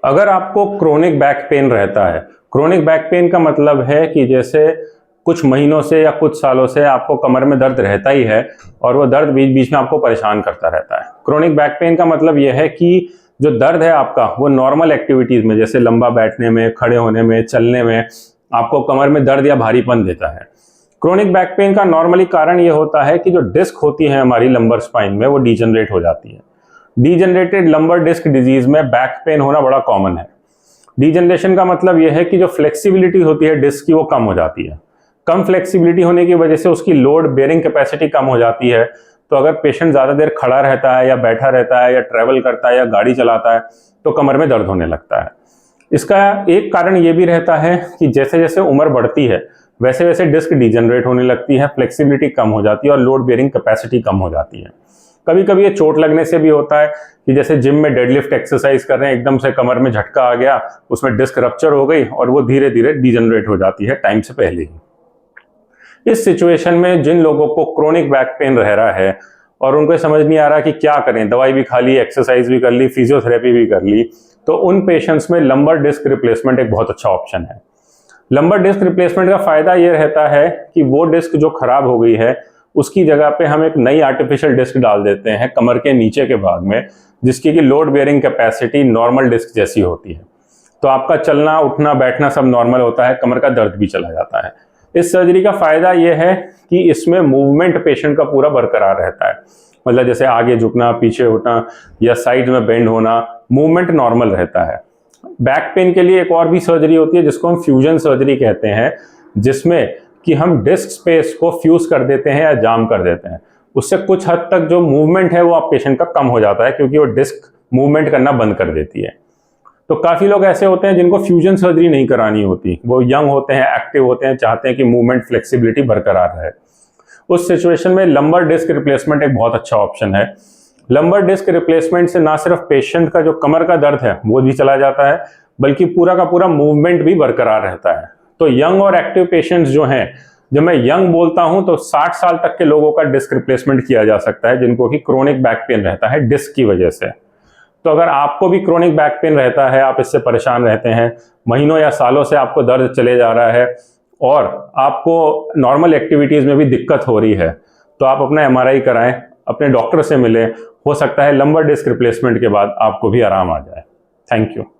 अगर आपको chronic back pain रहता है, क्रोनिक बैक पेन का मतलब है कि जैसे कुछ महीनों से या कुछ सालों से आपको कमर में दर्द रहता ही है और वो दर्द बीच बीच में आपको परेशान करता रहता है। क्रोनिक बैक पेन का मतलब यह है कि जो दर्द है आपका वो नॉर्मल एक्टिविटीज में, जैसे लंबा बैठने में, खड़े होने में, चलने में आपको कमर में दर्द या भारीपन देता है। क्रोनिक बैक पेन का नॉर्मली कारण ये होता है कि जो डिस्क होती है हमारी लंबर स्पाइन में वो डीजनरेट हो जाती है। डीजनरेटेड लंबर डिस्क डिजीज में बैक पेन होना बड़ा कॉमन है। डीजनरेशन का मतलब यह है कि जो फ्लेक्सिबिलिटी होती है डिस्क की वो कम हो जाती है। कम फ्लेक्सिबिलिटी होने की वजह से उसकी लोड बेयरिंग कैपेसिटी कम हो जाती है। तो अगर पेशेंट ज़्यादा देर खड़ा रहता है या बैठा रहता है या ट्रैवल करता है या गाड़ी चलाता है तो कमर में दर्द होने लगता है। इसका एक कारण ये भी रहता है कि जैसे जैसे उम्र बढ़ती है वैसे वैसे डिस्क डीजनरेट होने लगती है, फ्लेक्सिबिलिटी कम हो जाती है और लोड बेयरिंग कैपेसिटी कम हो जाती है। कभी कभी ये चोट लगने से भी होता है कि जैसे जिम में डेडलिफ्ट एक्सरसाइज कर रहे हैं, एकदम से कमर में झटका आ गया, उसमें डिस्क रप्चर हो गई और वो धीरे धीरे डीजनरेट हो जाती है टाइम से पहले ही। इस सिचुएशन में जिन लोगों को क्रोनिक बैक पेन रह रहा है और उनको समझ नहीं आ रहा कि क्या करें, दवाई भी खा ली, एक्सरसाइज भी कर ली, फिजियोथेरेपी भी कर ली, तो उन पेशेंट्स में लंबर डिस्क रिप्लेसमेंट एक बहुत अच्छा ऑप्शन है। लंबर डिस्क रिप्लेसमेंट का फायदा ये रहता है कि वो डिस्क जो खराब हो गई है उसकी जगह पे हम एक नई आर्टिफिशियल डिस्क डाल देते हैं कमर के नीचे के भाग में, जिसकी की load bearing capacity normal disc जैसी होती है। तो आपका चलना, उठना, बैठना सब नॉर्मल होता है, कमर का दर्द भी चला जाता है। इस सर्जरी का फायदा यह है कि इसमें मूवमेंट पेशेंट का पूरा बरकरार रहता है। मतलब जैसे आगे झुकना, पीछे उठना या साइड में बेंड होना, मूवमेंट नॉर्मल रहता है। बैक पेन के लिए एक और भी सर्जरी होती है जिसको हम फ्यूजन सर्जरी कहते हैं, जिसमें कि हम डिस्क स्पेस को फ्यूज कर देते हैं या जाम कर देते हैं। उससे कुछ हद तक जो मूवमेंट है वो आप पेशेंट का कम हो जाता है, क्योंकि वो डिस्क मूवमेंट करना बंद कर देती है। तो काफ़ी लोग ऐसे होते हैं जिनको फ्यूजन सर्जरी नहीं करानी होती, वो यंग होते हैं, एक्टिव होते हैं, चाहते हैं कि मूवमेंट फ्लेक्सिबिलिटी बरकरार रहे। उस सिचुएशन में लंबर डिस्क रिप्लेसमेंट एक बहुत अच्छा ऑप्शन है। लंबर डिस्क रिप्लेसमेंट से ना सिर्फ पेशेंट का जो कमर का दर्द है वो भी चला जाता है, बल्कि पूरा का पूरा मूवमेंट भी बरकरार रहता है। तो यंग और एक्टिव पेशेंट्स जो हैं, जब मैं यंग बोलता हूं तो 60 साल तक के लोगों का डिस्क रिप्लेसमेंट किया जा सकता है जिनको कि क्रोनिक बैक पेन रहता है डिस्क की वजह से। तो अगर आपको भी क्रोनिक बैक पेन रहता है, आप इससे परेशान रहते हैं, महीनों या सालों से आपको दर्द चले जा रहा है और आपको नॉर्मल एक्टिविटीज में भी दिक्कत हो रही है, तो आप अपना एमआरआई कराएं, अपने डॉक्टर से मिलें। हो सकता है लंबर डिस्क रिप्लेसमेंट के बाद आपको भी आराम आ जाए। Thank you.